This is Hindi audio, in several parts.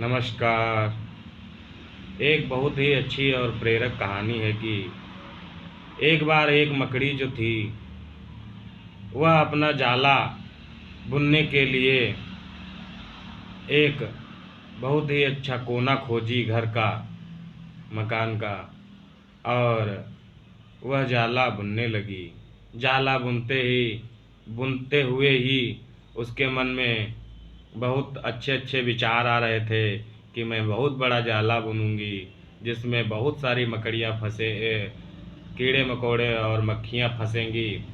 नमस्कार। एक बहुत ही अच्छी और प्रेरक कहानी है कि एक बार एक मकड़ी जो थी वह अपना जाला बुनने के लिए एक बहुत ही अच्छा कोना खोजी घर का, मकान का। और वह जाला बुनने लगी। जाला बुनते हुए ही उसके मन में बहुत अच्छे अच्छे विचार आ रहे थे कि मैं बहुत बड़ा जाला बुनूंगी जिसमें बहुत सारी मकड़ियाँ कीड़े मकोड़े और मक्खियाँ फंसेंगी,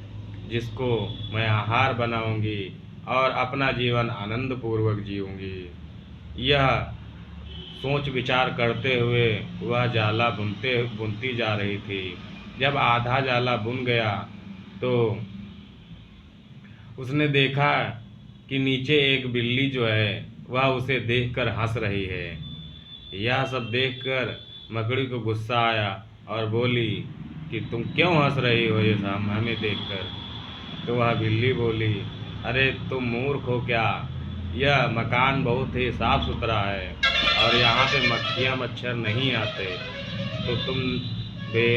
जिसको मैं आहार बनाऊंगी और अपना जीवन आनंद पूर्वक जीऊंगी। यह सोच विचार करते हुए वह जाला बुनती जा रही थी। जब आधा जाला बुन गया तो उसने देखा कि नीचे एक बिल्ली जो है वह उसे देखकर हंस रही है। यह सब देखकर मकड़ी को गुस्सा आया और बोली कि तुम क्यों हंस रही हो ये सब हमें देखकर। तो वह बिल्ली बोली, अरे तुम मूर्ख हो क्या? यह मकान बहुत ही साफ सुथरा है और यहाँ पे मक्खियाँ मच्छर नहीं आते, तो तुम बे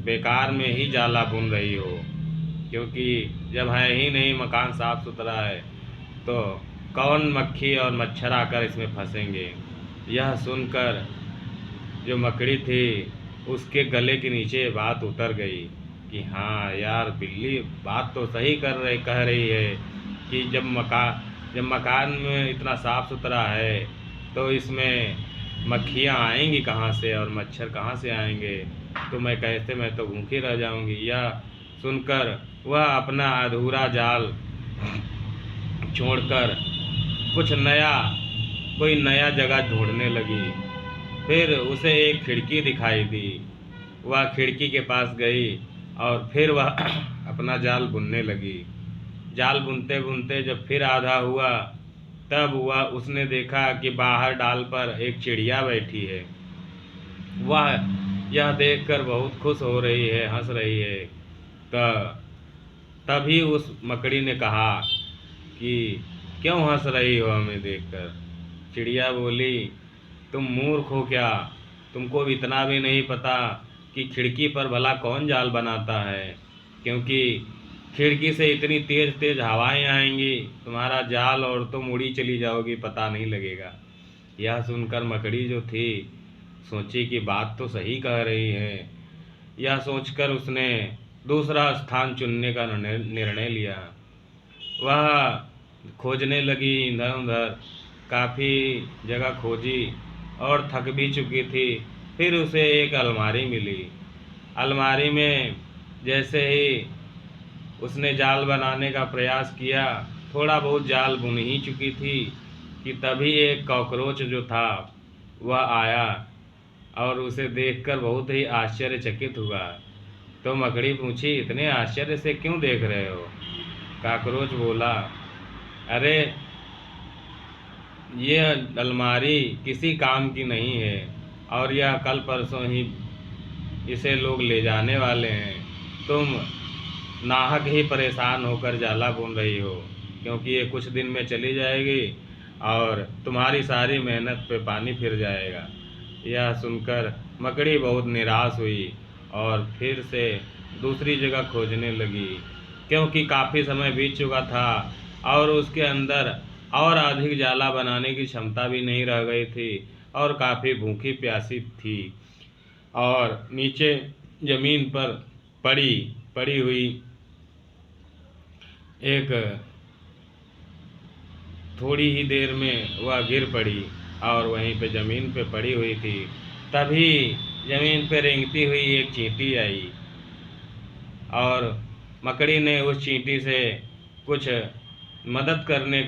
बेकार में ही जाला बुन रही हो, क्योंकि जब है ही नहीं मकान साफ सुथरा है तो कौन मक्खी और मच्छर आकर इसमें फंसेंगे। यह सुनकर जो मकड़ी थी उसके गले के नीचे बात उतर गई कि हाँ यार, बिल्ली बात तो सही कह रही है कि जब मकान में इतना साफ सुथरा है तो इसमें मक्खियाँ आएंगी कहाँ से और मच्छर कहाँ से आएंगे, तो मैं तो भूखी रह जाऊंगी। यह सुनकर वह अपना अधूरा जाल छोड़कर कुछ नया कोई नया जगह ढूंढने लगी। फिर उसे एक खिड़की दिखाई दी। वह खिड़की के पास गई और फिर वह अपना जाल बुनने लगी। जाल बुनते बुनते जब फिर आधा हुआ तब वह उसने देखा कि बाहर डाल पर एक चिड़िया बैठी है। वह यह देखकर बहुत खुश हो रही है, हंस रही है। तभी उस मकड़ी ने कहा कि क्यों हंस रही हो हमें देखकर? चिड़िया बोली, तुम मूर्ख हो क्या? तुमको इतना भी नहीं पता कि खिड़की पर भला कौन जाल बनाता है, क्योंकि खिड़की से इतनी तेज तेज हवाएं आएंगी तुम्हारा जाल और तुम उड़ी चली जाओगी, पता नहीं लगेगा। यह सुनकर मकड़ी जो थी सोची कि बात तो सही कह रही है। यह सोचकर उसने दूसरा स्थान चुनने का निर्णय लिया। वह खोजने लगी इधर उधर, काफ़ी जगह खोजी और थक भी चुकी थी। फिर उसे एक अलमारी मिली। अलमारी में जैसे ही उसने जाल बनाने का प्रयास किया, थोड़ा बहुत जाल बुन ही चुकी थी कि तभी एक कॉकरोच जो था वह आया और उसे देखकर बहुत ही आश्चर्यचकित हुआ। तो मकड़ी पूछी, इतने आश्चर्य से क्यों देख रहे हो? कॉकरोच बोला, अरे ये अलमारी किसी काम की नहीं है और यह कल परसों ही इसे लोग ले जाने वाले हैं। तुम नाहक ही परेशान होकर जाला बुन रही हो, क्योंकि ये कुछ दिन में चली जाएगी और तुम्हारी सारी मेहनत पे पानी फिर जाएगा। यह सुनकर मकड़ी बहुत निराश हुई और फिर से दूसरी जगह खोजने लगी, क्योंकि काफ़ी समय बीत चुका था और उसके अंदर और अधिक जाला बनाने की क्षमता भी नहीं रह गई थी और काफ़ी भूखी प्यासी थी। और नीचे ज़मीन पर पड़ी पड़ी हुई एक थोड़ी ही देर में वह गिर पड़ी और वहीं पे ज़मीन पे पड़ी हुई थी। तभी ज़मीन पे रेंगती हुई एक चींटी आई और मकड़ी ने उस चींटी से कुछ मदद करने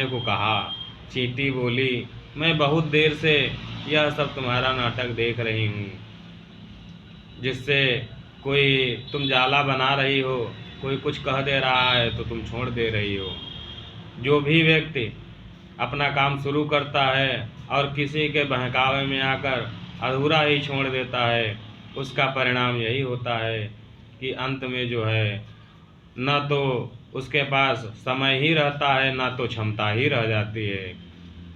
को कहा। चींटी बोली, मैं बहुत देर से यह सब तुम्हारा नाटक देख रही हूँ, जिससे कोई तुम जाला बना रही हो, कोई कुछ कह दे रहा है तो तुम छोड़ दे रही हो। जो भी व्यक्ति अपना काम शुरू करता है और किसी के बहकावे में आकर अधूरा ही छोड़ देता है, उसका परिणाम यही होता है कि अंत में जो है न तो उसके पास समय ही रहता है, ना तो क्षमता ही रह जाती है।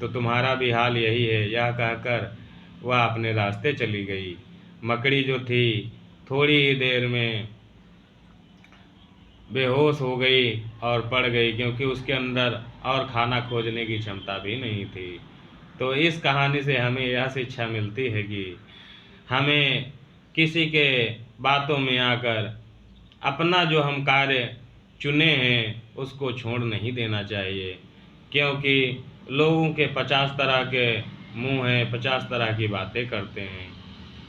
तो तुम्हारा भी हाल यही है। यह कहकर वह अपने रास्ते चली गई। मकड़ी जो थी थोड़ी ही देर में बेहोश हो गई और पड़ गई, क्योंकि उसके अंदर और खाना खोजने की क्षमता भी नहीं थी। तो इस कहानी से हमें यह शिक्षा मिलती है कि हमें किसी के बातों में आकर अपना जो हम कार्य चुने हैं उसको छोड़ नहीं देना चाहिए, क्योंकि लोगों के 50 तरह के मुंह हैं, 50 तरह की बातें करते हैं।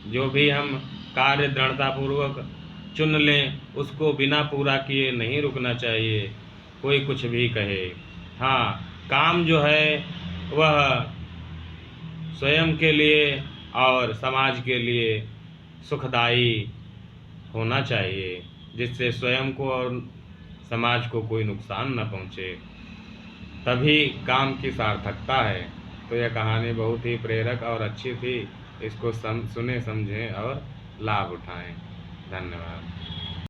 जो भी हम कार्य दृढ़तापूर्वक चुन लें उसको बिना पूरा किए नहीं रुकना चाहिए, कोई कुछ भी कहे। हाँ, काम जो है वह स्वयं के लिए और समाज के लिए सुखदाई होना चाहिए, जिससे स्वयं को और समाज को कोई नुकसान न पहुँचे। तभी काम की सार्थकता है। तो यह कहानी बहुत ही प्रेरक और अच्छी थी। इसको सुने, समझें और लाभ उठाएं। धन्यवाद।